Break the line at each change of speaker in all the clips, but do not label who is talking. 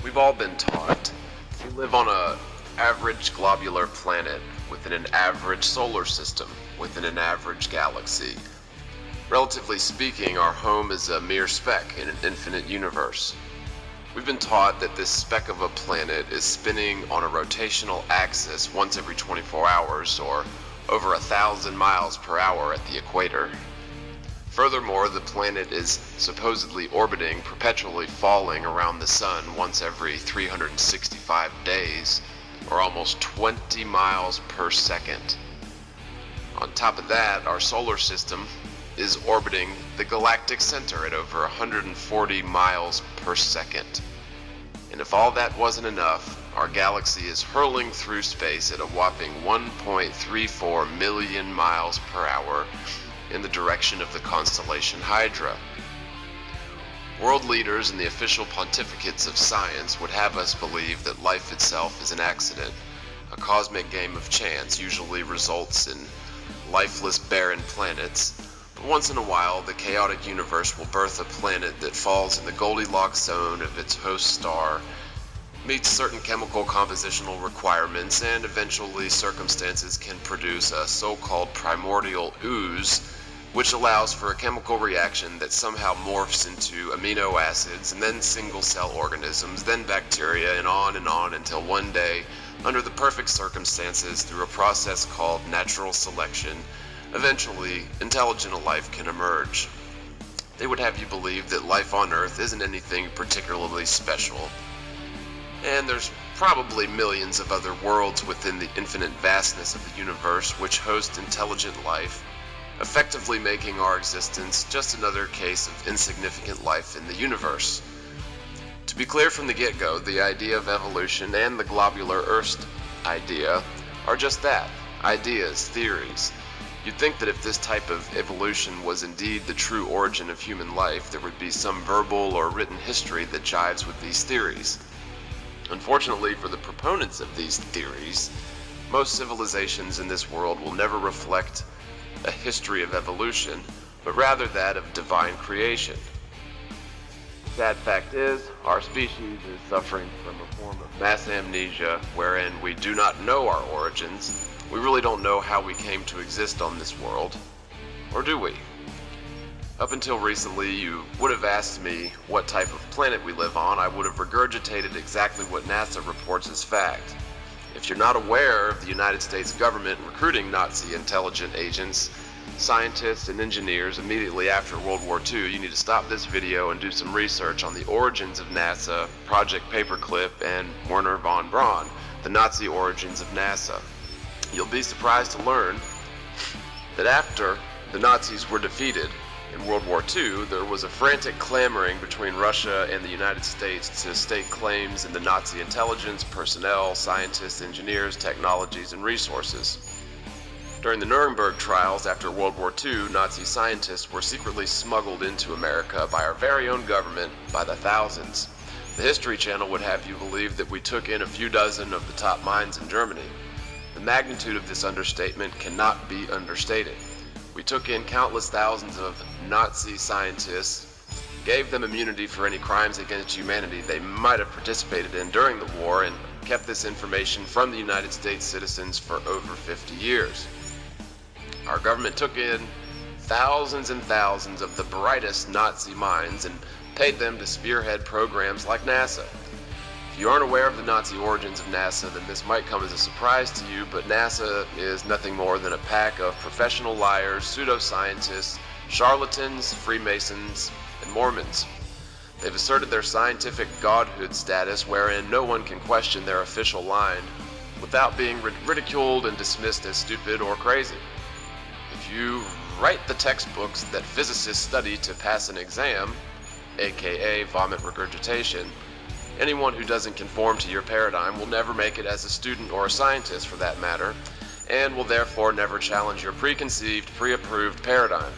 We've all been taught we live on an average globular planet within an average solar system within an average galaxy. Relatively speaking, our home is a mere speck in an infinite universe. We've been taught that this speck of a planet is spinning on a rotational axis once every 24 hours, or over 1,000 miles per hour at the equator. Furthermore, the planet is supposedly orbiting, perpetually falling around the sun once every 365 days, or almost 20 miles per second. On top of that, our solar system is orbiting the galactic center at over 140 miles per second. And if all that wasn't enough, our galaxy is hurling through space at a whopping 1.34 million miles per hour in the direction of the constellation Hydra. World leaders and the official pontificates of science would have us believe that life itself is an accident. A cosmic game of chance usually results in lifeless, barren planets. But once in a while, the chaotic universe will birth a planet that falls in the Goldilocks zone of its host star, meets certain chemical compositional requirements, and eventually circumstances can produce a so-called primordial ooze, which allows for a chemical reaction that somehow morphs into amino acids, and then single-cell organisms, then bacteria, and on until one day, under the perfect circumstances, through a process called natural selection, eventually intelligent life can emerge. They would have you believe that life on Earth isn't anything particularly special, and there's probably millions of other worlds within the infinite vastness of the universe which host intelligent life, effectively making our existence just another case of insignificant life in the universe. To be clear from the get-go, the idea of evolution and the globular Earth idea are just that, ideas, theories. You'd think that if this type of evolution was indeed the true origin of human life, there would be some verbal or written history that jives with these theories. Unfortunately for the proponents of these theories, most civilizations in this world will never reflect a history of evolution, but rather that of divine creation. The sad fact is, our species is suffering from a form of mass amnesia wherein we do not know our origins. We really don't know how we came to exist on this world, or do we? Up until recently, you would have asked me what type of planet we live on. I would have regurgitated exactly what NASA reports as fact. If you're not aware of the United States government recruiting Nazi intelligent agents, scientists, and engineers immediately after World War II, you need to stop this video and do some research on the origins of NASA, Project Paperclip, and Wernher von Braun, the Nazi origins of NASA. You'll be surprised to learn that after the Nazis were defeated in World War II, there was a frantic clamoring between Russia and the United States to stake claims in the Nazi intelligence, personnel, scientists, engineers, technologies, and resources. During the Nuremberg trials after World War II, Nazi scientists were secretly smuggled into America by our very own government by the thousands. The History Channel would have you believe that we took in a few dozen of the top minds in Germany. The magnitude of this understatement cannot be understated. We took in countless thousands of Nazi scientists, gave them immunity for any crimes against humanity they might have participated in during the war, and kept this information from the United States citizens for over 50 years. Our government took in thousands and thousands of the brightest Nazi minds and paid them to spearhead programs like NASA. If you aren't aware of the Nazi origins of NASA, then this might come as a surprise to you, but NASA is nothing more than a pack of professional liars, pseudoscientists, charlatans, Freemasons, and Mormons. They've asserted their scientific godhood status wherein no one can question their official line without being ridiculed and dismissed as stupid or crazy. If you write the textbooks that physicists study to pass an exam, aka vomit regurgitation, anyone who doesn't conform to your paradigm will never make it as a student or a scientist for that matter, and will therefore never challenge your preconceived, pre-approved paradigm.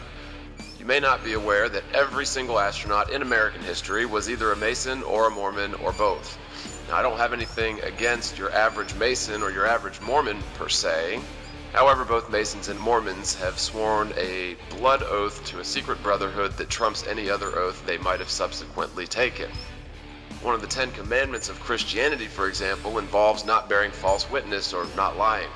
You may not be aware that every single astronaut in American history was either a Mason or a Mormon or both. Now, I don't have anything against your average Mason or your average Mormon per se. However, both Masons and Mormons have sworn a blood oath to a secret brotherhood that trumps any other oath they might have subsequently taken. One of the 10 Commandments of Christianity, for example, involves not bearing false witness or not lying.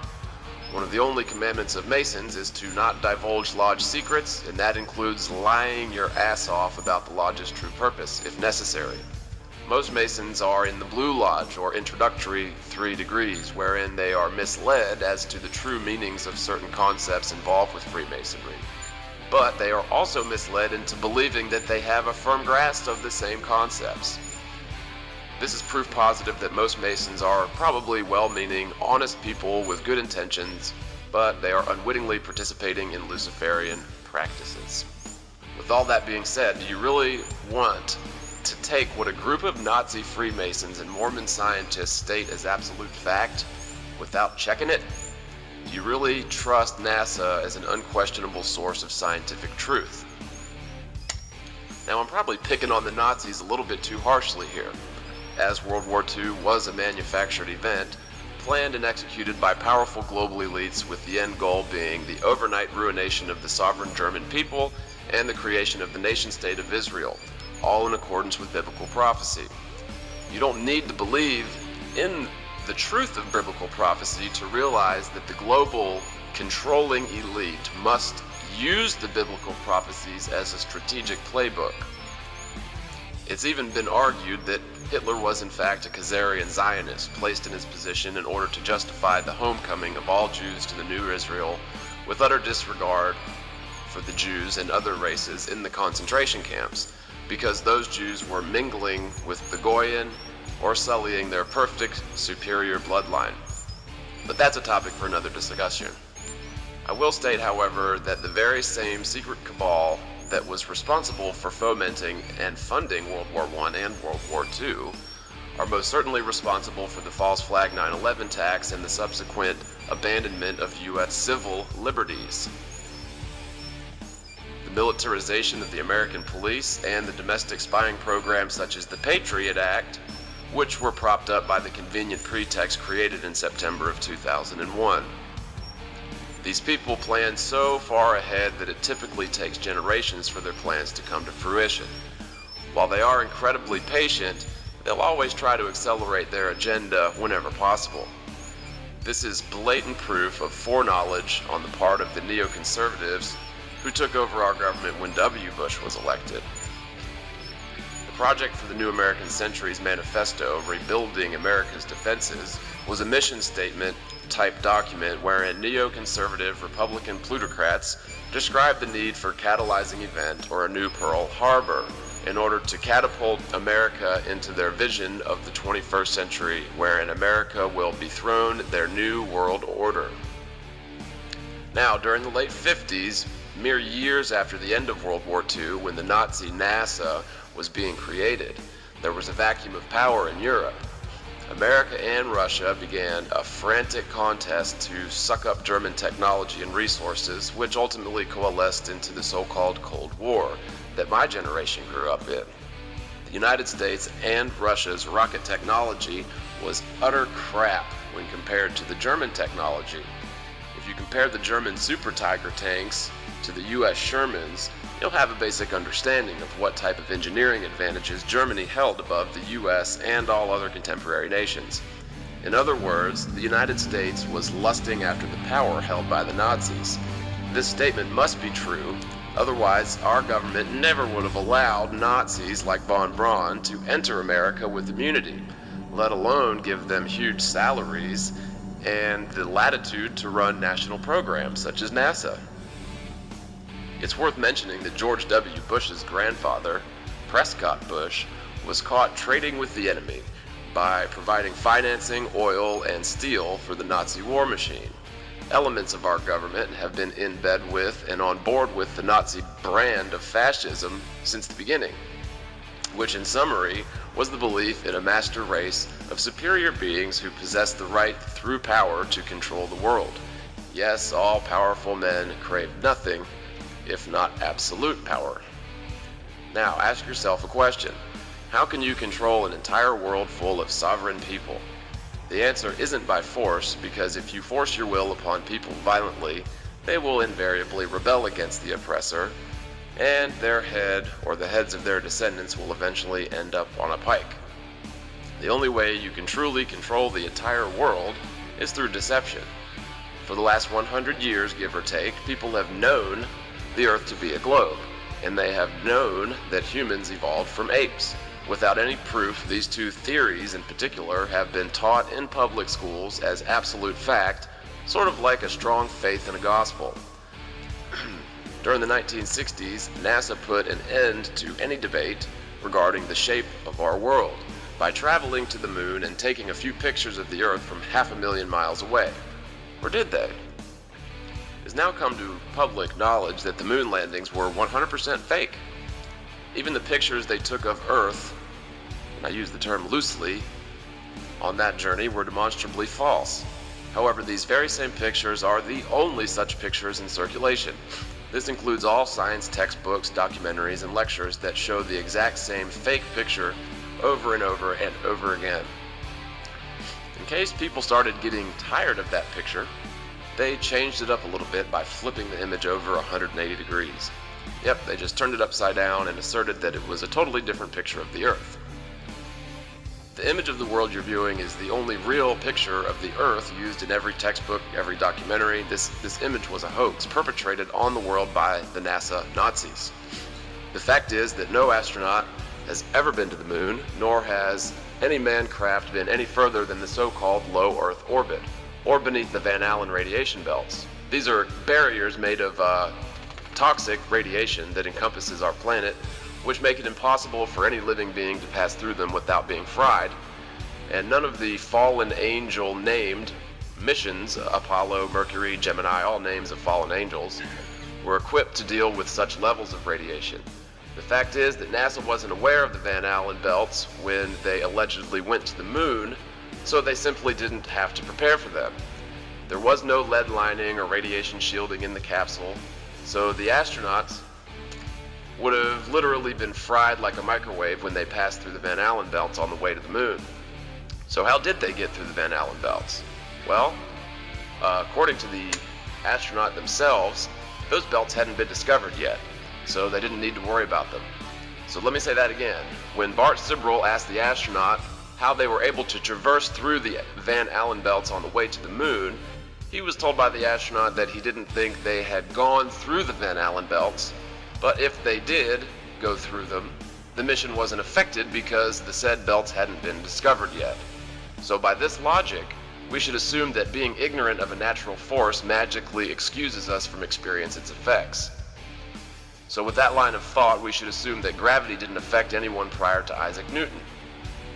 One of the only commandments of Masons is to not divulge lodge secrets, and that includes lying your ass off about the lodge's true purpose, if necessary. Most Masons are in the Blue Lodge, or introductory 3 degrees, wherein they are misled as to the true meanings of certain concepts involved with Freemasonry. But they are also misled into believing that they have a firm grasp of the same concepts. This is proof positive that most Masons are probably well-meaning, honest people with good intentions, but they are unwittingly participating in Luciferian practices. With all that being said, do you really want to take what a group of Nazi Freemasons and Mormon scientists state as absolute fact without checking it? Do you really trust NASA as an unquestionable source of scientific truth? Now, I'm probably picking on the Nazis a little bit too harshly here, as World War II was a manufactured event, planned and executed by powerful global elites, with the end goal being the overnight ruination of the sovereign German people and the creation of the nation-state of Israel, all in accordance with biblical prophecy. You don't need to believe in the truth of biblical prophecy to realize that the global controlling elite must use the biblical prophecies as a strategic playbook. It's even been argued that Hitler was in fact a Khazarian Zionist, placed in his position in order to justify the homecoming of all Jews to the new Israel, with utter disregard for the Jews and other races in the concentration camps, because those Jews were mingling with the Goyen or sullying their perfect, superior bloodline. But that's a topic for another discussion. I will state, however, that the very same secret cabal that was responsible for fomenting and funding World War I and World War II are most certainly responsible for the false flag 9/11 attacks and the subsequent abandonment of U.S. civil liberties. The militarization of the American police and the domestic spying programs such as the Patriot Act, which were propped up by the convenient pretext created in September of 2001. These people plan so far ahead that it typically takes generations for their plans to come to fruition. While they are incredibly patient, they'll always try to accelerate their agenda whenever possible. This is blatant proof of foreknowledge on the part of the neoconservatives who took over our government when W. Bush was elected. The Project for the New American Century's manifesto, Rebuilding America's Defenses, was a mission statement type document wherein neoconservative Republican plutocrats described the need for catalyzing event or a new Pearl Harbor in order to catapult America into their vision of the 21st century, wherein America will dethrone their new world order. Now, during the late 50s, mere years after the end of World War II, when the Nazi NASA was being created, there was a vacuum of power in Europe. America and Russia began a frantic contest to suck up German technology and resources, which ultimately coalesced into the so-called Cold War that my generation grew up in. The United States and Russia's rocket technology was utter crap when compared to the German technology. If you compare the German Super Tiger tanks to the US Shermans, you'll have a basic understanding of what type of engineering advantages Germany held above the US and all other contemporary nations. In other words, the United States was lusting after the power held by the Nazis. This statement must be true, otherwise our government never would have allowed Nazis like von Braun to enter America with immunity, let alone give them huge salaries and the latitude to run national programs such as NASA. It's worth mentioning that George W. Bush's grandfather, Prescott Bush, was caught trading with the enemy by providing financing, oil, and steel for the Nazi war machine. Elements of our government have been in bed with and on board with the Nazi brand of fascism since the beginning, which in summary was the belief in a master race of superior beings who possess the right through power to control the world. Yes, all powerful men crave nothing if not absolute power. Now, ask yourself a question. How can you control an entire world full of sovereign people? The answer isn't by force, because if you force your will upon people violently, they will invariably rebel against the oppressor, and their head or the heads of their descendants will eventually end up on a pike. The only way you can truly control the entire world is through deception. For the last 100 years, give or take, people have known the Earth to be a globe, and they have known that humans evolved from apes. Without any proof, these two theories in particular have been taught in public schools as absolute fact, sort of like a strong faith in a gospel. During the 1960s, NASA put an end to any debate regarding the shape of our world by traveling to the moon and taking a few pictures of the Earth from 500,000 miles away. Or did they? It has now come to public knowledge that the moon landings were 100% fake. Even the pictures they took of Earth, and I use the term loosely, on that journey were demonstrably false. However, these very same pictures are the only such pictures in circulation. This includes all science textbooks, documentaries, and lectures that show the exact same fake picture over and over and over again. In case people started getting tired of that picture, they changed it up a little bit by flipping the image over 180 degrees. Yep, they just turned it upside down and asserted that it was a totally different picture of the Earth. The image of the world you're viewing is the only real picture of the Earth used in every textbook, every documentary. This image was a hoax perpetrated on the world by the NASA Nazis. The fact is that no astronaut has ever been to the moon, nor has any manned craft been any further than the so-called low Earth orbit, or beneath the Van Allen radiation belts. These are barriers made of toxic radiation that encompasses our planet, which make it impossible for any living being to pass through them without being fried. And none of the fallen angel named missions, Apollo, Mercury, Gemini, all names of fallen angels, were equipped to deal with such levels of radiation. The fact is that NASA wasn't aware of the Van Allen belts when they allegedly went to the moon, so they simply didn't have to prepare for them. There was no lead lining or radiation shielding in the capsule, so the astronauts would have literally been fried like a microwave when they passed through the Van Allen belts on the way to the moon. So how did they get through the Van Allen belts? Well, according to the astronaut themselves, those belts hadn't been discovered yet, so they didn't need to worry about them. So let me say that again. When Bart Sibrel asked the astronaut how they were able to traverse through the Van Allen belts on the way to the moon, he was told by the astronaut that he didn't think they had gone through the Van Allen belts, but if they did go through them, the mission wasn't affected because the said belts hadn't been discovered yet. So by this logic, we should assume that being ignorant of a natural force magically excuses us from experiencing its effects. So with that line of thought, we should assume that gravity didn't affect anyone prior to Isaac Newton.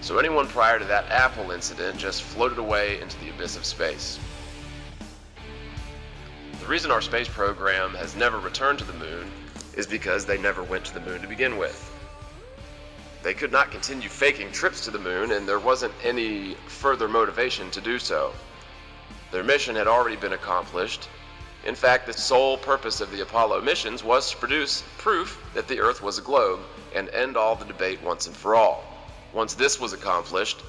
So anyone prior to that Apple incident just floated away into the abyss of space. The reason our space program has never returned to the moon is because they never went to the moon to begin with. They could not continue faking trips to the moon, and there wasn't any further motivation to do so. Their mission had already been accomplished. In fact, the sole purpose of the Apollo missions was to produce proof that the Earth was a globe and end all the debate once and for all. Once this was accomplished,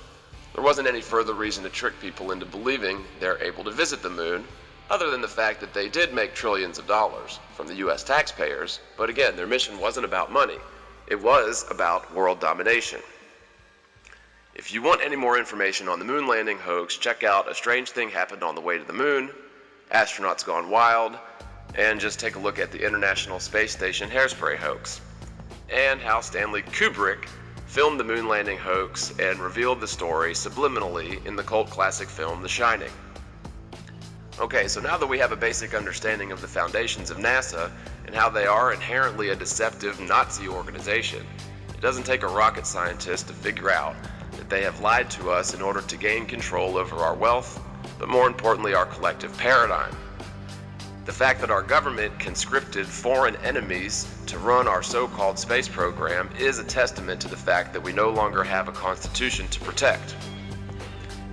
there wasn't any further reason to trick people into believing they're able to visit the moon, other than the fact that they did make trillions of dollars from the US taxpayers. But again, their mission wasn't about money. It was about world domination. If you want any more information on the moon landing hoax, check out A Strange Thing Happened on the Way to the Moon, Astronauts Gone Wild, and just take a look at the International Space Station hairspray hoax, and how Stanley Kubrick filmed the moon landing hoax and revealed the story subliminally in the cult classic film The Shining. Okay, so now that we have a basic understanding of the foundations of NASA and how they are inherently a deceptive Nazi organization, it doesn't take a rocket scientist to figure out that they have lied to us in order to gain control over our wealth, but more importantly, our collective paradigm. The fact that our government conscripted foreign enemies to run our so-called space program is a testament to the fact that we no longer have a constitution to protect.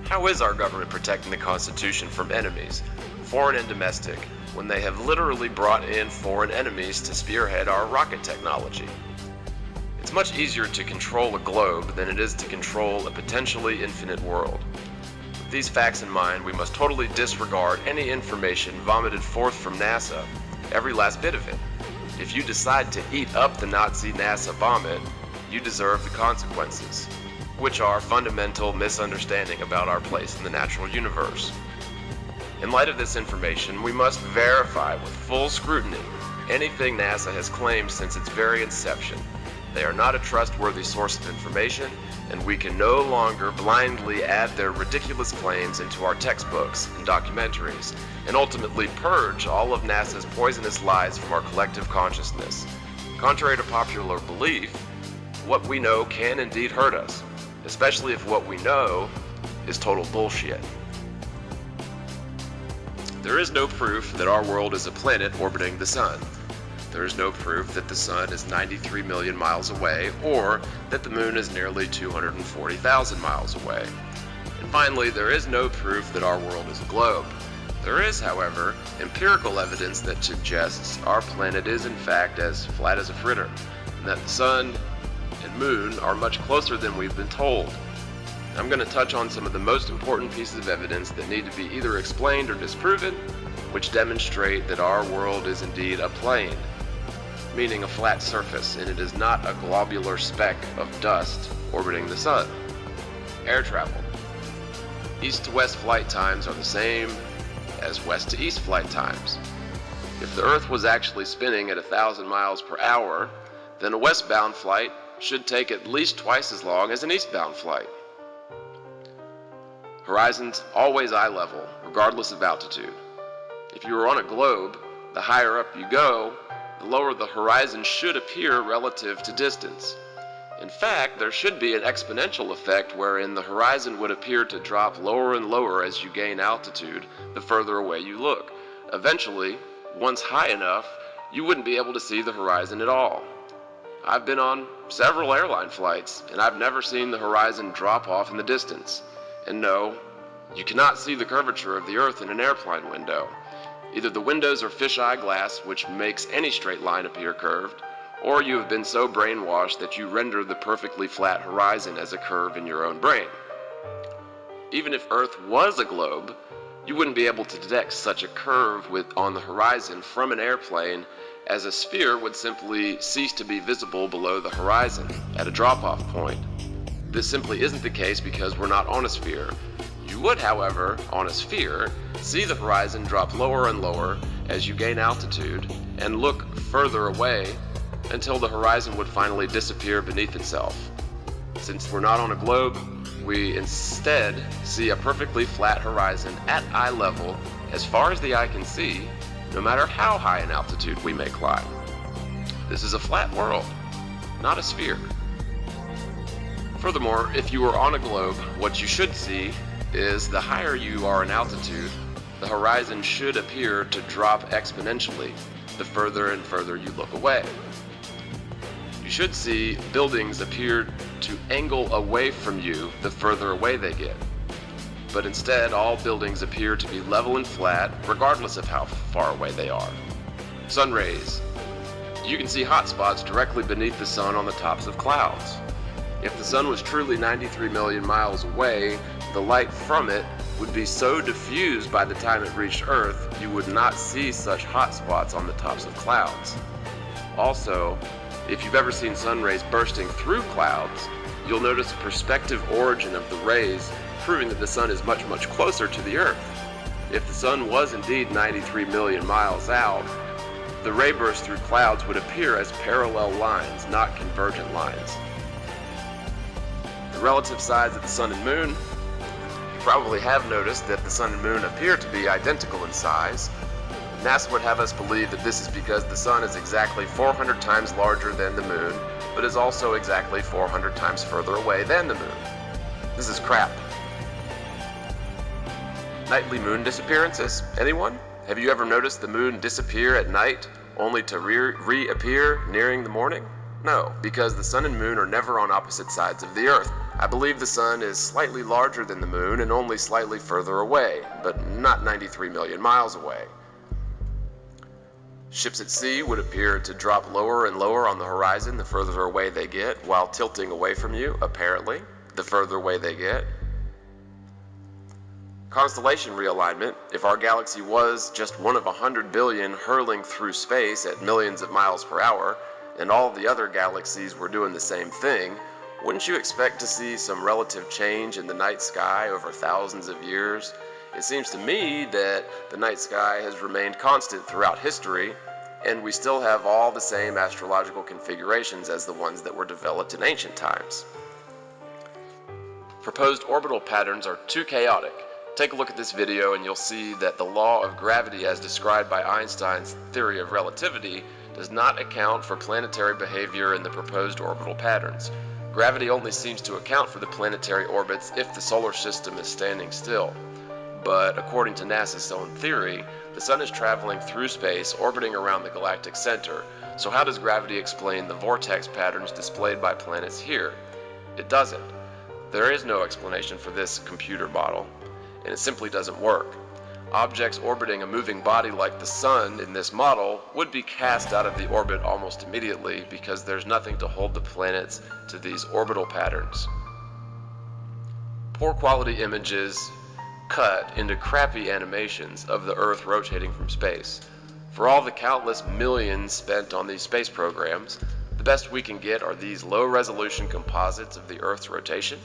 How is our government protecting the Constitution from enemies, foreign and domestic, when they have literally brought in foreign enemies to spearhead our rocket technology? It's much easier to control a globe than it is to control a potentially infinite world. With these facts in mind, we must totally disregard any information vomited forth from NASA, every last bit of it. If you decide to eat up the Nazi NASA vomit, you deserve the consequences. which are fundamental misunderstanding about our place in the natural universe. In light of this information, we must verify with full scrutiny anything NASA has claimed since its very inception. They are not a trustworthy source of information, and we can no longer blindly add their ridiculous claims into our textbooks and documentaries, and ultimately purge all of NASA's poisonous lies from our collective consciousness. Contrary to popular belief, what we know can indeed hurt us, especially if what we know is total bullshit. There is no proof that our world is a planet orbiting the sun. There is no proof that the sun is 93 million miles away, or that the moon is nearly 240,000 miles away. And finally, there is no proof that our world is a globe. There is, however, empirical evidence that suggests our planet is in fact as flat as a fritter, and that the sun and moon are much closer than we've been told. I'm going to touch on some of the most important pieces of evidence that need to be either explained or disproven, which demonstrate that our world is indeed a plane, meaning a flat surface, and it is not a globular speck of dust orbiting the sun. Air travel. East to west flight times are the same as west to east flight times. If the Earth was actually spinning at 1,000 miles per hour, then a westbound flight should take at least twice as long as an eastbound flight. Horizons always eye level, regardless of altitude. If you are on a globe, the higher up you go, the lower the horizon should appear relative to distance. In fact, there should be an exponential effect wherein the horizon would appear to drop lower and lower as you gain altitude the further away you look. Eventually, once high enough, you wouldn't be able to see the horizon at all. I've been on several airline flights, and I've never seen the horizon drop off in the distance. And no, you cannot see the curvature of the Earth in an airplane window. Either the windows are fisheye glass, which makes any straight line appear curved, or you have been so brainwashed that you render the perfectly flat horizon as a curve in your own brain. Even if Earth was a globe, you wouldn't be able to detect such a curve on the horizon from an airplane, as a sphere would simply cease to be visible below the horizon at a drop-off point. This simply isn't the case because we're not on a sphere. You would, however, on a sphere, see the horizon drop lower and lower as you gain altitude and look further away until the horizon would finally disappear beneath itself. Since we're not on a globe, we instead see a perfectly flat horizon at eye level as far as the eye can see, no matter how high in altitude we may climb. This is a flat world, not a sphere. Furthermore, if you are on a globe, what you should see is the higher you are in altitude, the horizon should appear to drop exponentially the further and further you look away. You should see buildings appear to angle away from you the further away they get. But instead, all buildings appear to be level and flat, regardless of how far away they are. Sun rays. You can see hot spots directly beneath the sun on the tops of clouds. If the sun was truly 93 million miles away, the light from it would be so diffused by the time it reached Earth, you would not see such hot spots on the tops of clouds. Also, if you've ever seen sun rays bursting through clouds, you'll notice a perspective origin of the rays, proving that the sun is much, much closer to the Earth. If the sun was indeed 93 million miles out, the ray burst through clouds would appear as parallel lines, not convergent lines. The relative size of the sun and moon. You probably have noticed that the sun and moon appear to be identical in size. NASA would have us believe that this is because the sun is exactly 400 times larger than the moon, but is also exactly 400 times further away than the moon. This is crap. Nightly moon disappearances? Anyone? Have you ever noticed the moon disappear at night, only to reappear nearing the morning? No, because the sun and moon are never on opposite sides of the Earth. I believe the sun is slightly larger than the moon and only slightly further away, but not 93 million miles away. Ships at sea would appear to drop lower and lower on the horizon the further away they get, while tilting away from you, apparently, the further away they get. Constellation realignment. If our galaxy was just one of 100 billion hurling through space at millions of miles per hour, and all the other galaxies were doing the same thing, Wouldn't you expect to see some relative change in the night sky over thousands of years? It seems to me that the night sky has remained constant throughout history, and we still have all the same astrological configurations as the ones that were developed in ancient times. Proposed orbital patterns are too chaotic. Take a look at this video and you'll see that the law of gravity as described by Einstein's theory of relativity does not account for planetary behavior in the proposed orbital patterns. Gravity only seems to account for the planetary orbits if the solar system is standing still. But according to NASA's own theory, the sun is traveling through space, orbiting around the galactic center. So how does gravity explain the vortex patterns displayed by planets here? It doesn't. There is no explanation for this computer model, and it simply doesn't work. Objects orbiting a moving body like the sun in this model would be cast out of the orbit almost immediately because there's nothing to hold the planets to these orbital patterns. Poor quality images cut into crappy animations of the Earth rotating from space. For all the countless millions spent on these space programs, the best we can get are these low-resolution composites of the Earth's rotation,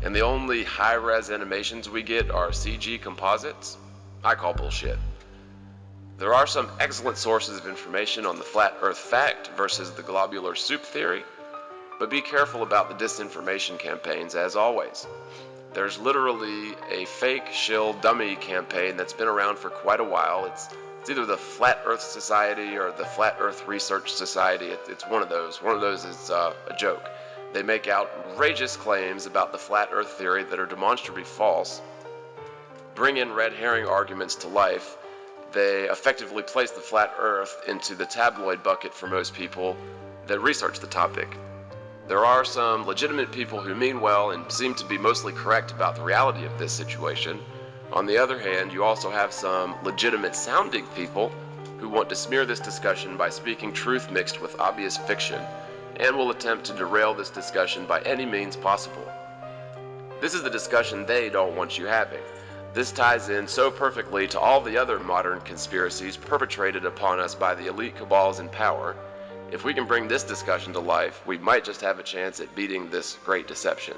and the only high-res animations we get are CG composites. I call bullshit. There are some excellent sources of information on the flat Earth fact versus the globular soup theory, but be careful about the disinformation campaigns as always. There's literally a fake shill dummy campaign that's been around for quite a while. It's either the Flat Earth Society or the Flat Earth Research Society. It's one of those. One of those is a joke. They make outrageous claims about the flat Earth theory that are demonstrably false, bring in red herring arguments to life. They effectively place the flat Earth into the tabloid bucket for most people that research the topic. There are some legitimate people who mean well and seem to be mostly correct about the reality of this situation. On the other hand, you also have some legitimate sounding people who want to smear this discussion by speaking truth mixed with obvious fiction, and will attempt to derail this discussion by any means possible. This is the discussion they don't want you having. This ties in so perfectly to all the other modern conspiracies perpetrated upon us by the elite cabals in power. If we can bring this discussion to life, we might just have a chance at beating this great deception.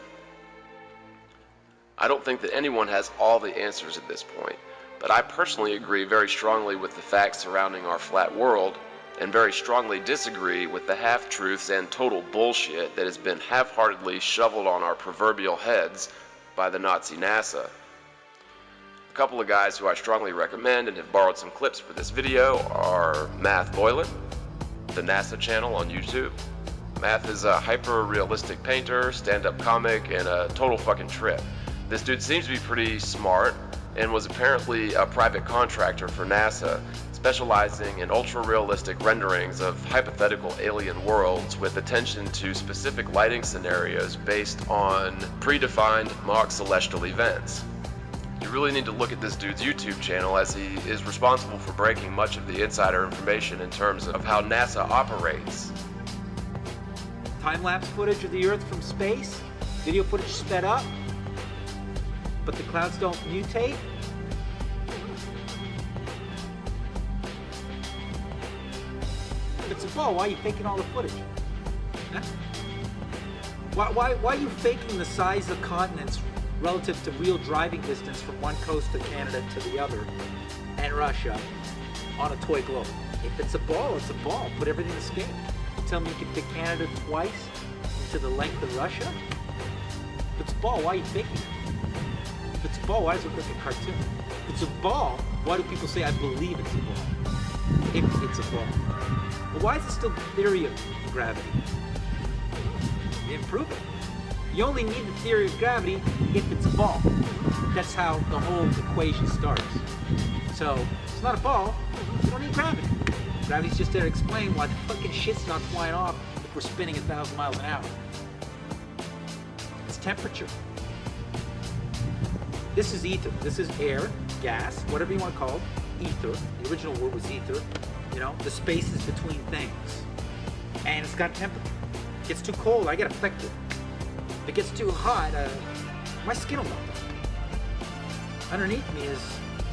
I don't think that anyone has all the answers at this point, but I personally agree very strongly with the facts surrounding our flat world, and very strongly disagree with the half-truths and total bullshit that has been half-heartedly shoveled on our proverbial heads by the Nazi NASA. A couple of guys who I strongly recommend and have borrowed some clips for this video are Boylan, the NASA channel on YouTube. Math is a hyper-realistic painter, stand-up comic, and a total fucking trip. This dude seems to be pretty smart and was apparently a private contractor for NASA, specializing in ultra-realistic renderings of hypothetical alien worlds with attention to specific lighting scenarios based on predefined mock celestial events. You really need to look at this dude's YouTube channel, as he is responsible for breaking much of the insider information in terms of how NASA operates.
Time-lapse footage of the Earth from space, video footage sped up, but the clouds don't mutate. If it's a ball, why are you faking all the footage? Huh? Why are you faking the size of continents relative to real driving distance from one coast of Canada to the other and Russia on a toy globe? If it's a ball, it's a ball. Put everything to scale. Tell me you can fit Canada twice into the length of Russia? If it's a ball, why are you faking it? If it's a ball, why does it look like a cartoon? If it's a ball, why do people say, I believe it's a ball? If it's a ball. Well, why is it still the theory of gravity? You didn't prove it. You only need the theory of gravity if it's a ball. That's how the whole equation starts. So, if it's not a ball, you don't need gravity. Gravity's just there to explain why the fucking shit's not flying off if we're spinning 1,000 miles an hour. It's temperature. This is ether. This is air, gas, whatever you want to call it. Ether. The original word was ether. You know, the spaces between things. And it's got temperature. It gets too cold, I get affected. If it gets too hot, my skin will melt. Underneath me is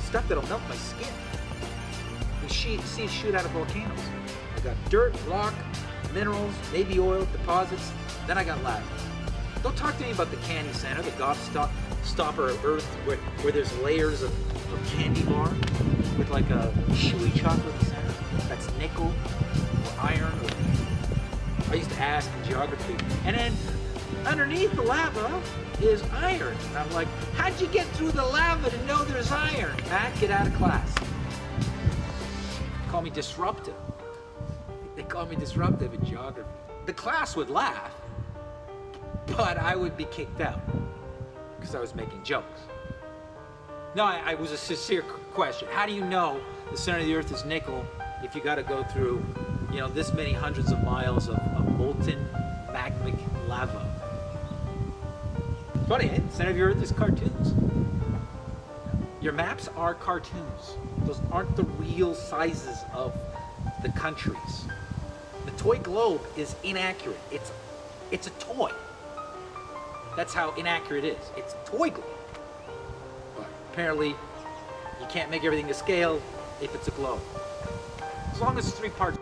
stuff that'll melt my skin. You see it shoot out of volcanoes. I got dirt, rock, minerals, maybe oil, deposits. Then I got lava. Don't talk to me about the candy center, the stopper of Earth, where there's layers of candy bar with like a chewy chocolate in the center. That's nickel or iron. I used to ask in geography. And then underneath the lava is iron. And I'm like, how'd you get through the lava to know there's iron? Matt, get out of class. They call me disruptive. They call me disruptive in geography. The class would laugh, but I would be kicked out because I was making jokes. No, I was a sincere question. How do you know the center of the Earth is nickel if you got to go through, this many hundreds of miles of molten magmatic lava? Funny, eh? The center of the Earth is cartoons. Your maps are cartoons. Those aren't the real sizes of the countries. The toy globe is inaccurate. It's a toy. That's how inaccurate it is. It's a toy globe. But apparently, you can't make everything to scale if it's a globe. As long as it's 3 parts.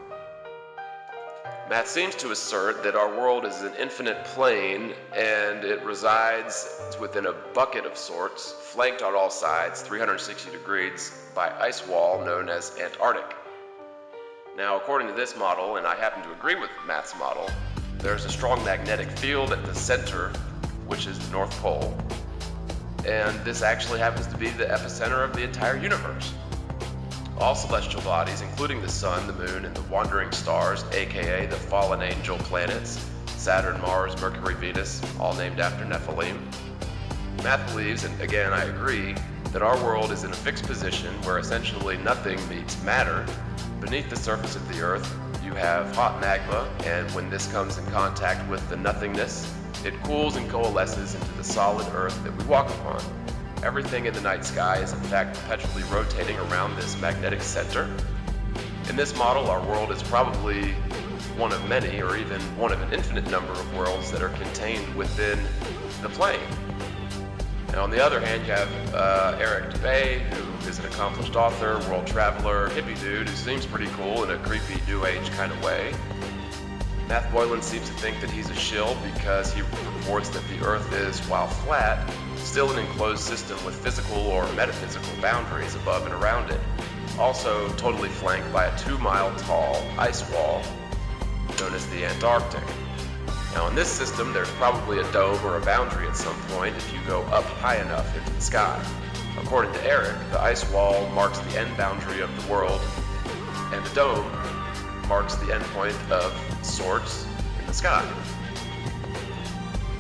Matt seems to assert that our world is an infinite plane and it resides within a bucket of sorts, flanked on all sides, 360 degrees, by ice wall known as Antarctic. Now, according to this model, and I happen to agree with Matt's model, there's a strong magnetic field at the center, which is the North Pole, and this actually happens to be the epicenter of the entire universe. All celestial bodies, including the sun, the moon, and the wandering stars, aka the fallen angel planets, Saturn, Mars, Mercury, Venus, all named after Nephilim. Matt believes, and again I agree, that our world is in a fixed position where essentially nothing meets matter. Beneath the surface of the Earth, you have hot magma, and when this comes in contact with the nothingness, it cools and coalesces into the solid Earth that we walk upon. Everything in the night sky is in fact perpetually rotating around this magnetic center. In this model, our world is probably one of many, or even one of an infinite number of worlds that are contained within the plane. Now, on the other hand, you have Eric Dubay, who is an accomplished author, world traveler, hippie dude who seems pretty cool in a creepy New Age kind of way. Boylan seems to think that he's a shill because he reports that the Earth is, while flat, still an enclosed system with physical or metaphysical boundaries above and around it, also totally flanked by a 2-mile tall ice wall known as the Antarctic. Now, in this system, there's probably a dome or a boundary at some point if you go up high enough into the sky. According to Eric, the ice wall marks the end boundary of the world, and the dome marks the endpoint of sorts in the sky.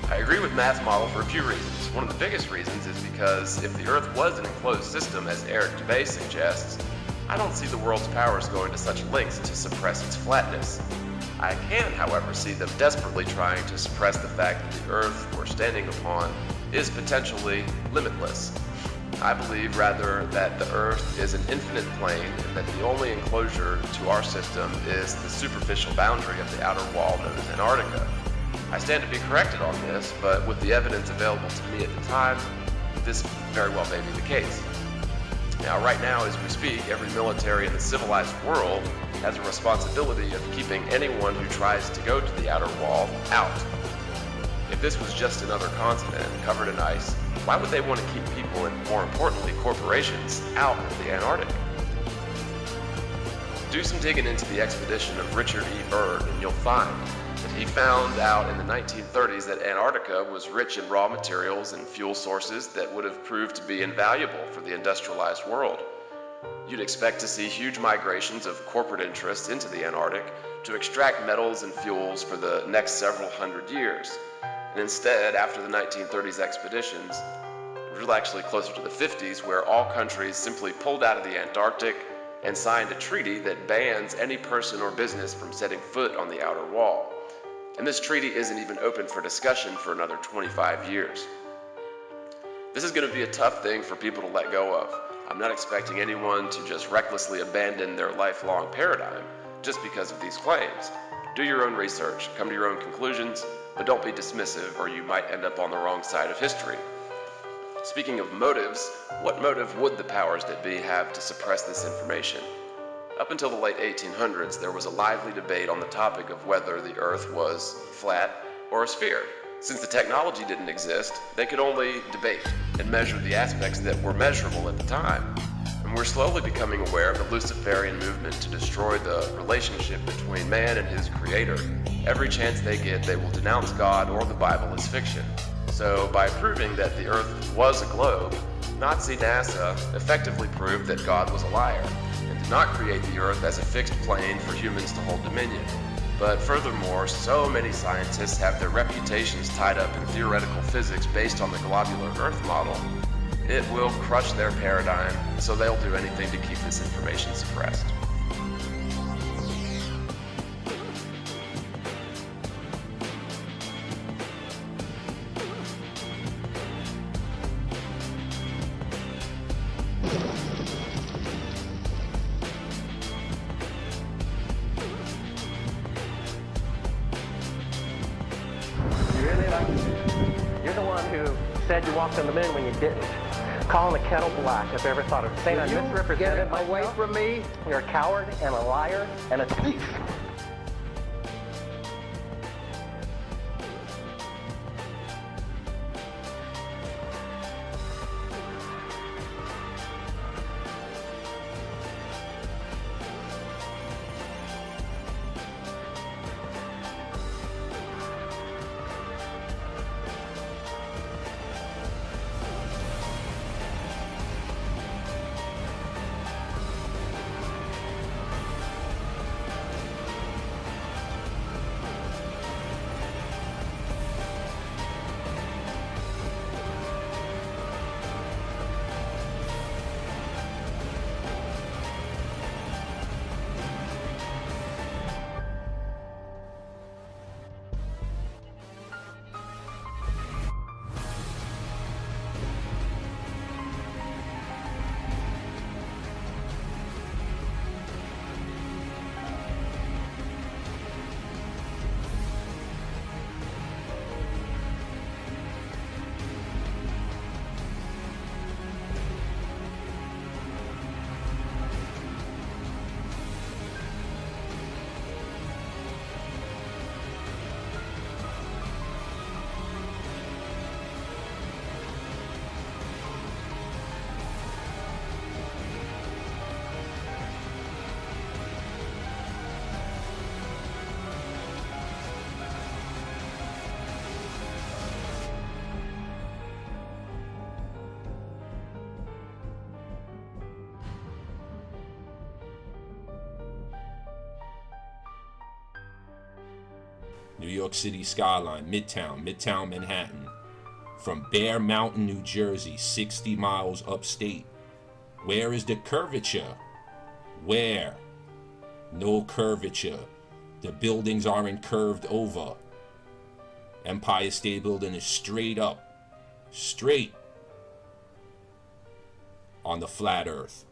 I agree with Matt's model for a few reasons. One of the biggest reasons is because if the Earth was an enclosed system, as Eric Dubay suggests, I don't see the world's powers going to such lengths to suppress its flatness. I can, however, see them desperately trying to suppress the fact that the Earth we're standing upon is potentially limitless. I believe, rather, that the Earth is an infinite plane and that the only enclosure to our system is the superficial boundary of the outer wall known as Antarctica. I stand to be corrected on this, but with the evidence available to me at the time, this very well may be the case. Now, right now, as we speak, every military in the civilized world has a responsibility of keeping anyone who tries to go to the outer wall out. If this was just another continent covered in ice, why would they want to keep people, and more importantly, corporations, out of the Antarctic? Do some digging into the expedition of Richard E. Byrd, and you'll find that he found out in the 1930s that Antarctica was rich in raw materials and fuel sources that would have proved to be invaluable for the industrialized world. You'd expect to see huge migrations of corporate interests into the Antarctic to extract metals and fuels for the next several hundred years. And instead, after the 1930s expeditions, it was actually closer to the 50s, where all countries simply pulled out of the Antarctic and signed a treaty that bans any person or business from setting foot on the outer wall. And this treaty isn't even open for discussion for another 25 years. This is going to be a tough thing for people to let go of. I'm not expecting anyone to just recklessly abandon their lifelong paradigm just because of these claims. Do your own research, come to your own conclusions, but don't be dismissive or you might end up on the wrong side of history. Speaking of motives, what motive would the powers that be have to suppress this information? Up until the late 1800s, there was a lively debate on the topic of whether the Earth was flat or a sphere. Since the technology didn't exist, they could only debate and measure the aspects that were measurable at the time. And we're slowly becoming aware of the Luciferian movement to destroy the relationship between man and his creator. Every chance they get, they will denounce God or the Bible as fiction. So, by proving that the Earth was a globe, Nazi NASA effectively proved that God was a liar and did not create the Earth as a fixed plane for humans to hold dominion. But furthermore, so many scientists have their reputations tied up in theoretical physics based on the globular Earth model. It will crush their paradigm, so they'll do anything to keep this information suppressed.
You're the one who said you walked on the moon when you didn't. Calling the kettle black, if you ever thought of saying I misrepresented myself.
Away from me.
You're a coward and a liar and a thief.
New York City skyline, Midtown Manhattan. From Bear Mountain, New Jersey, 60 miles upstate. Where is the curvature? Where? No curvature. The buildings aren't curved over. Empire State Building is straight up. Straight. On the flat earth.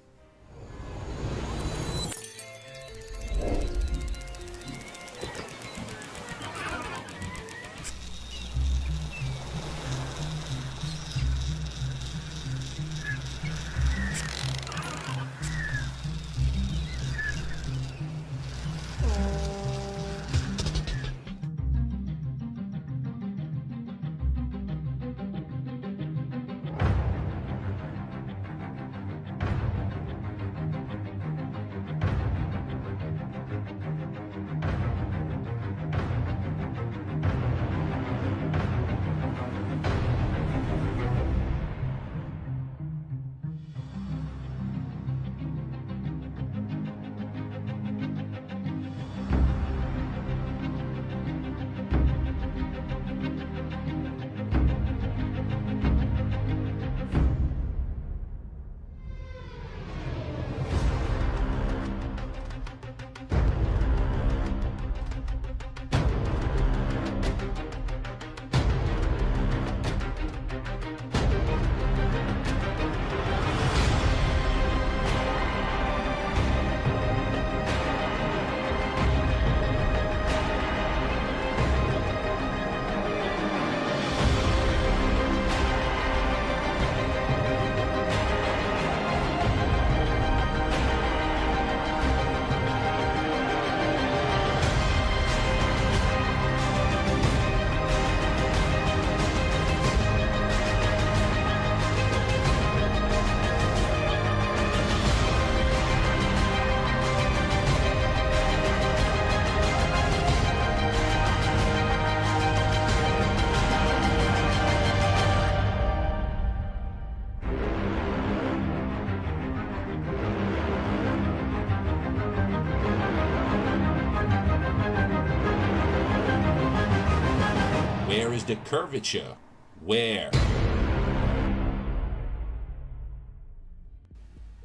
Where is the curvature? Where?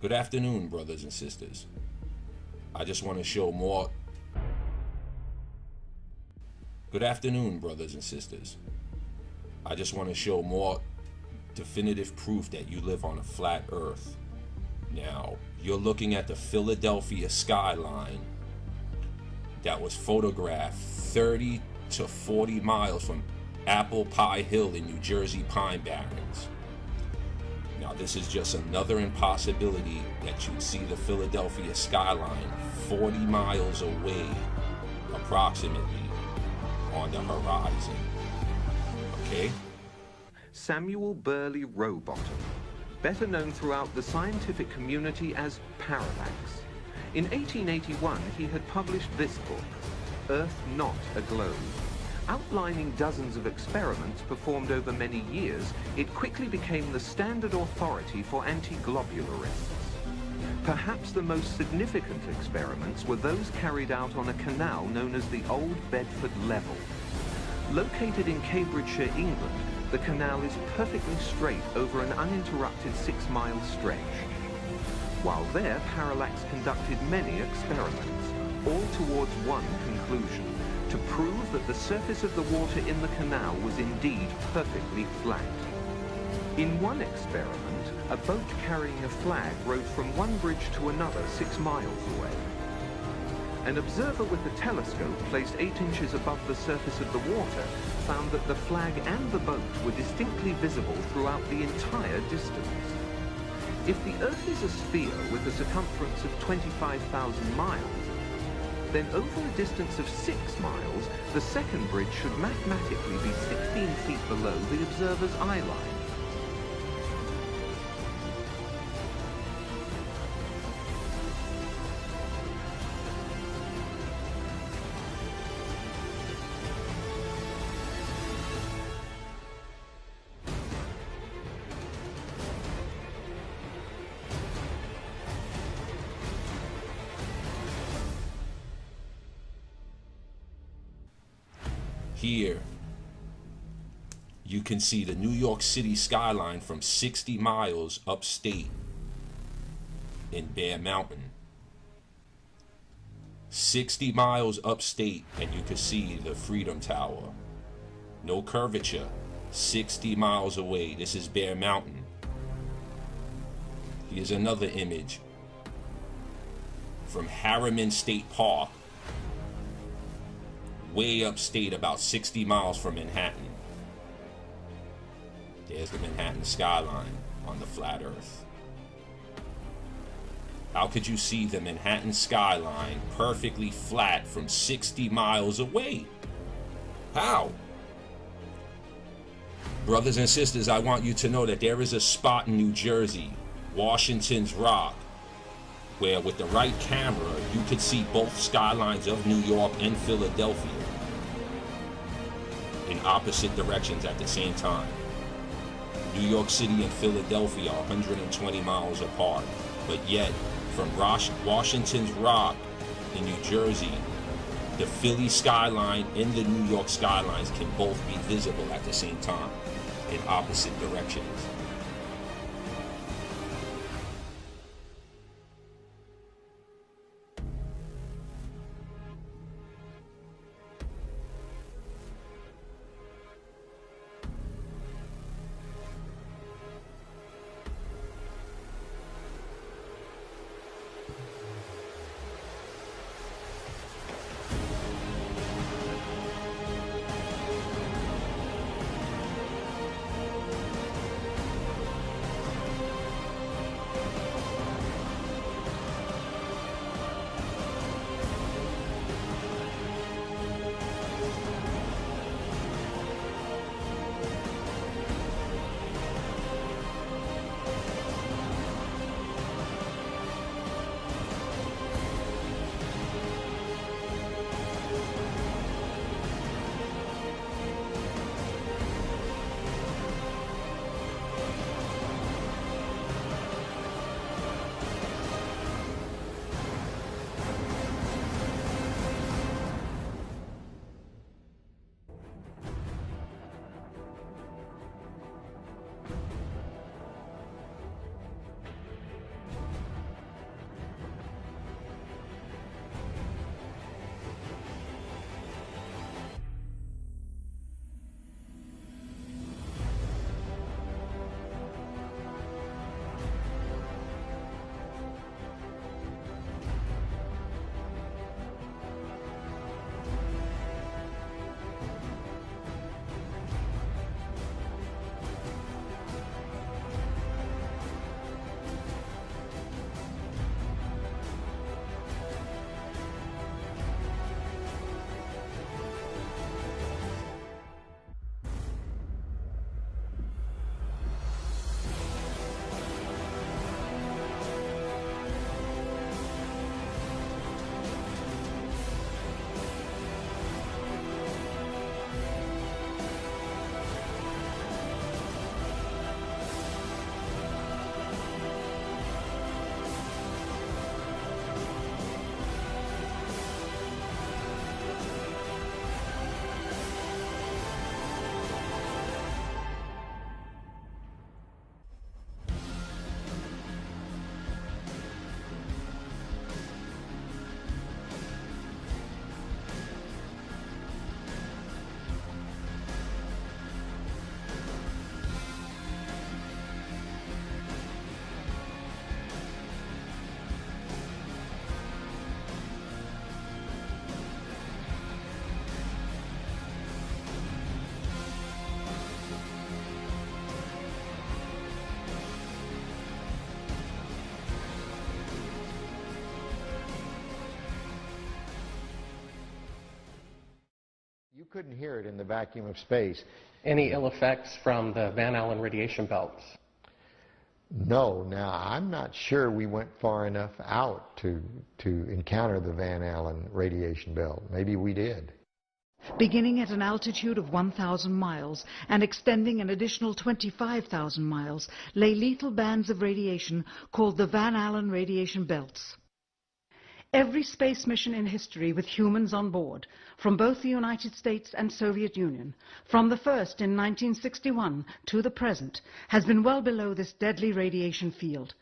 Good afternoon, brothers and sisters. I just want to show more. Good afternoon, brothers and sisters. I just want to show more definitive proof that you live on a flat earth. Now, you're looking at the Philadelphia skyline that was photographed 30 to 40 miles from Apple Pie Hill in New Jersey Pine Barrens. Now, this is just another impossibility that you'd see the Philadelphia skyline 40 miles away, approximately, on the horizon. Okay?
Samuel Burley Rowbottom, better known throughout the scientific community as Parallax. In 1881, he had published this book, Earth Not a Globe. Outlining dozens of experiments performed over many years, it quickly became the standard authority for anti-globularists. Perhaps the most significant experiments were those carried out on a canal known as the Old Bedford Level. Located in Cambridgeshire, England, the canal is perfectly straight over an uninterrupted 6-mile stretch. While there, Parallax conducted many experiments, all towards one conclusion: to prove that the surface of the water in the canal was indeed perfectly flat. In one experiment, a boat carrying a flag rode from one bridge to another 6 miles away. An observer with a telescope placed 8 inches above the surface of the water found that the flag and the boat were distinctly visible throughout the entire distance. If the Earth is a sphere with a circumference of 25,000 miles, then over a distance of 6 miles, the second bridge should mathematically be 16 feet below the observer's eye line.
Here, you can see the New York City skyline from 60 miles upstate in Bear Mountain. 60 miles upstate, and you can see the Freedom Tower. No curvature. 60 miles away. This is Bear Mountain. Here's another image from Harriman State Park, way upstate, about 60 miles from Manhattan. There's the Manhattan skyline on the flat earth. How could you see the Manhattan skyline perfectly flat from 60 miles away? How? Brothers and sisters, I want you to know that there is a spot in New Jersey, Washington's Rock, where with the right camera, you could see both skylines of New York and Philadelphia in opposite directions at the same time. New York City and Philadelphia are 120 miles apart, but yet from Washington's Rock in New Jersey, the Philly skyline and the New York skylines can both be visible at the same time in opposite directions.
couldn't hear it in the vacuum of space.
Any ill effects from the Van Allen radiation belts?
No. Now, I'm not sure we went far enough out to encounter the Van Allen radiation belt. Maybe we did.
Beginning at an altitude of 1,000 miles and extending an additional 25,000 miles, lay lethal bands of radiation called the Van Allen radiation belts. Every space mission in history with humans on board, from both the United States and Soviet Union, from the first in 1961 to the present, has been well below this deadly radiation field.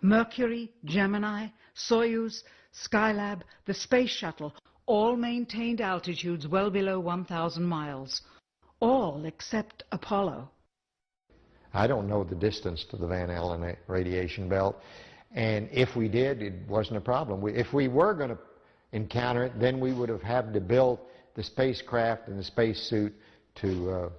Mercury, Gemini, Soyuz, Skylab, the Space Shuttle, all maintained altitudes well below 1,000 miles. All except Apollo.
I don't know the distance to the Van Allen radiation belt, and if we did, it wasn't a problem. If we were going to encounter it, then we would have had to build the spacecraft and the spacesuit to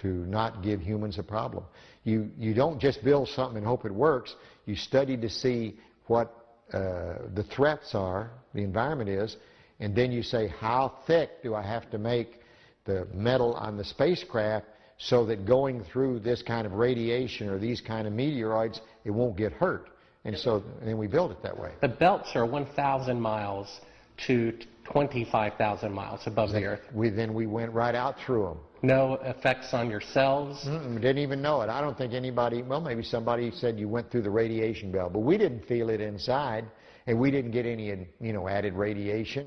not give humans a problem. You don't just build something and hope it works. You study to see what the threats are, the environment is, and then you say, how thick do I have to make the metal on the spacecraft so that going through this kind of radiation or these kind of meteoroids, it won't get hurt. And so then we build it that way.
The belts are 1,000 miles to 25,000 miles above the Earth.
Then we went right out through them.
No effects on your cells?
We didn't even know it. I don't think anybody, well, maybe somebody said you went through the radiation belt, but we didn't feel it inside, and we didn't get any, added radiation.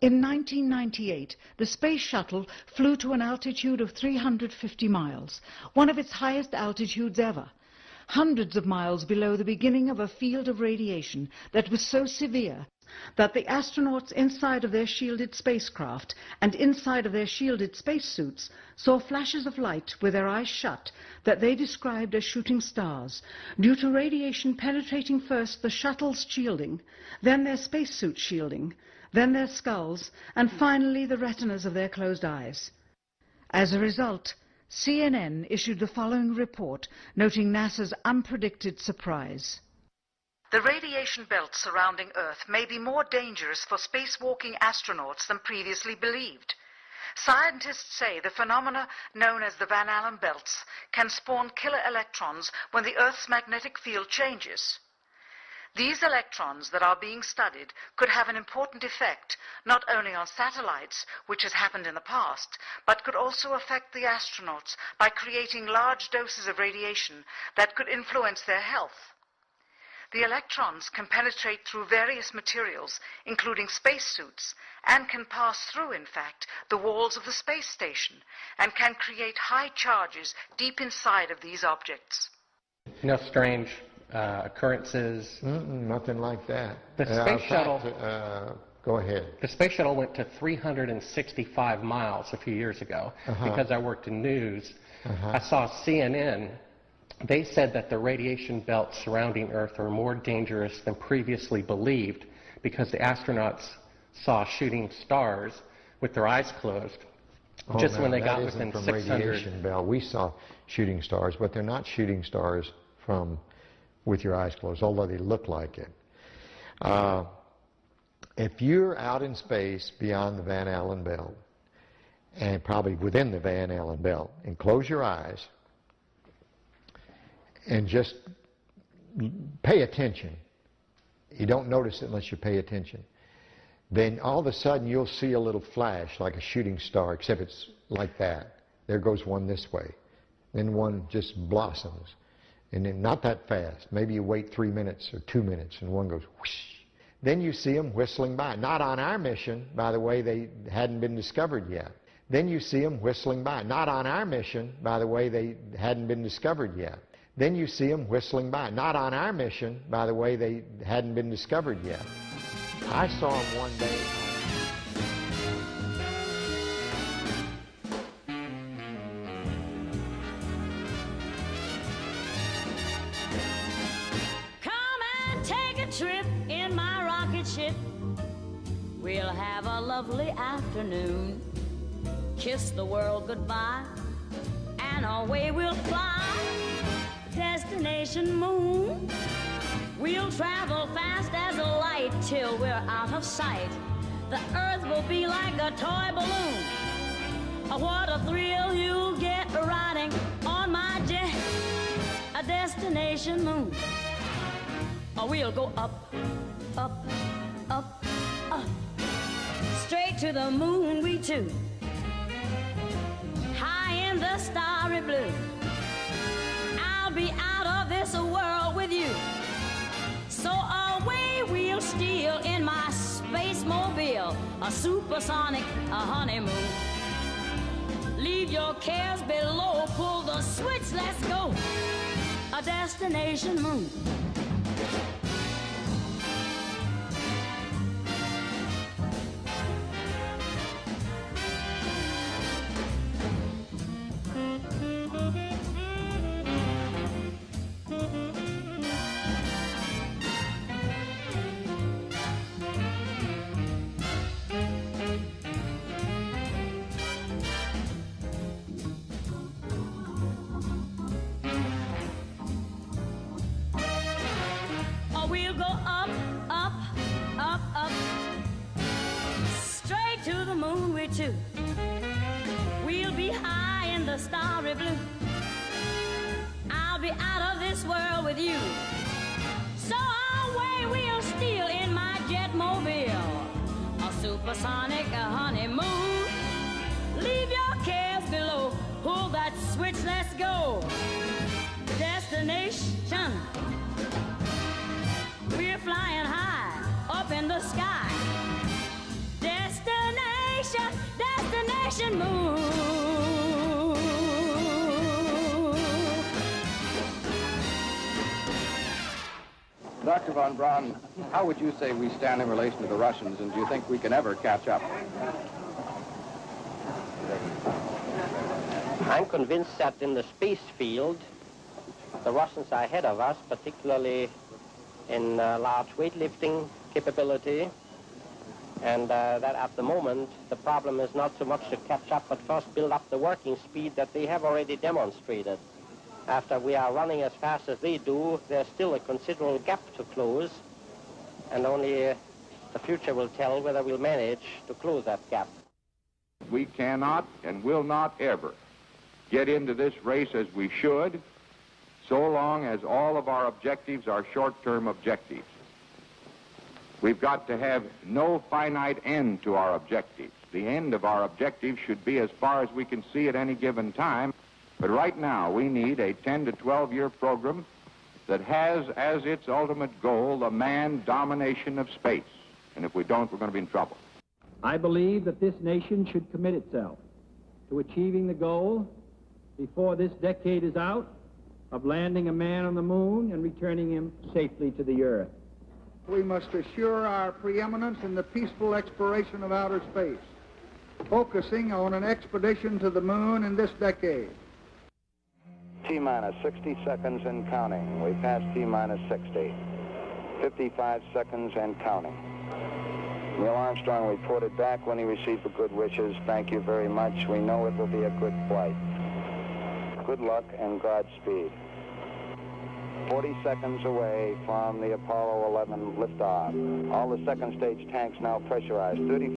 In 1998, the Space Shuttle flew to an altitude of 350 miles, one of its highest altitudes ever, hundreds of miles below the beginning of a field of radiation that was so severe that the astronauts inside of their shielded spacecraft and inside of their shielded spacesuits saw flashes of light with their eyes shut that they described as shooting stars, due to radiation penetrating first the shuttle's shielding, then their spacesuit shielding, then their skulls, and finally the retinas of their closed eyes. As a result, CNN issued the following report noting NASA's unpredicted surprise. The radiation belts surrounding Earth may be more dangerous for spacewalking astronauts than previously believed. Scientists say the phenomena known as the Van Allen belts can spawn killer electrons when the Earth's magnetic field changes. These electrons that are being studied could have an important effect, not only on satellites, which has happened in the past, but could also affect the astronauts by creating large doses of radiation that could influence their health. The electrons can penetrate through various materials, including spacesuits, and can pass through, in fact, the walls of the space station, and can create high charges deep inside of these objects.
No strange occurrences?
Nothing like that.
The space shuttle...
Go ahead.
The space shuttle went to 365 miles a few years ago because I worked in news. I saw CNN. They said that the radiation belts surrounding Earth are more dangerous than previously believed because the astronauts saw shooting stars with their eyes closed just when they got within 600.
Radiation belt. We saw shooting stars, but they're not shooting stars from with your eyes closed, although they look like it. If you're out in space beyond the Van Allen belt, and probably within the Van Allen belt, and close your eyes, and just pay attention. You don't notice it unless you pay attention. Then all of a sudden you'll see a little flash like a shooting star, except it's like that. There goes one this way. Then one just blossoms. And then not that fast. Maybe you wait 3 minutes or 2 minutes and one goes whoosh. Then you see them whistling by. Not on our mission, by the way, they hadn't been discovered yet. Then you see them whistling by. Not on our mission, by the way, they hadn't been discovered yet. Then you see them whistling by. Not on our mission, by the way, they hadn't been discovered yet. I saw them one day.
Come and take a trip in my rocket ship. We'll have a lovely afternoon. Kiss the world goodbye, and away we'll fly. Destination moon. We'll travel fast as a light till we're out of sight. the earth will be like a toy balloon. What a thrill you'll get riding on my jet, a destination moon. We'll go up, up, up, up, straight to the moon we two, high in the starry blue. I'll be out of this world with you, so away we'll steal in my space mobile, a supersonic, a honeymoon. Leave your cares below, pull the switch, let's go, a destination moon. We'll go up, up, up, up, straight to the moon we two. We'll be high in the starry blue. I'll be out of this world with you, so away we'll steal in my jet mobile, a supersonic, a honeymoon. Leave your cares below, pull that switch, let's go, destination. We're flying high up in the sky, destination, destination moon.
Dr. von Braun, how would you say we stand in relation to the Russians, and do you think we can ever catch up?
I'm convinced that in the space field, the Russians are ahead of us, particularly in large weightlifting capability, and that at the moment the problem is not so much to catch up, but first build up the working speed that they have already demonstrated. After we are running as fast as they do, there's still a considerable gap to close, and only the future will tell whether we'll manage to close that gap.
We cannot and will not ever get into this race as we should, so long as all of our objectives are short-term objectives. We've got to have no finite end to our objectives. The end of our objectives should be as far as we can see at any given time. But right now, we need a 10 to 12-year program that has as its ultimate goal the manned domination of space. And if we don't, we're going to be in trouble.
I believe that this nation should commit itself to achieving the goal before this decade is out of landing a man on the moon and returning him safely to the Earth.
We must assure our preeminence in the peaceful exploration of outer space, focusing on an expedition to the moon in this decade.
T-minus 60 seconds and counting. We passed T-minus 60. 55 seconds and counting. Neil Armstrong reported back when he received the good wishes. Thank you very much. We know it will be a good flight. Good luck and Godspeed. 40 seconds away from the Apollo 11 liftoff. All the second stage tanks now pressurized. 30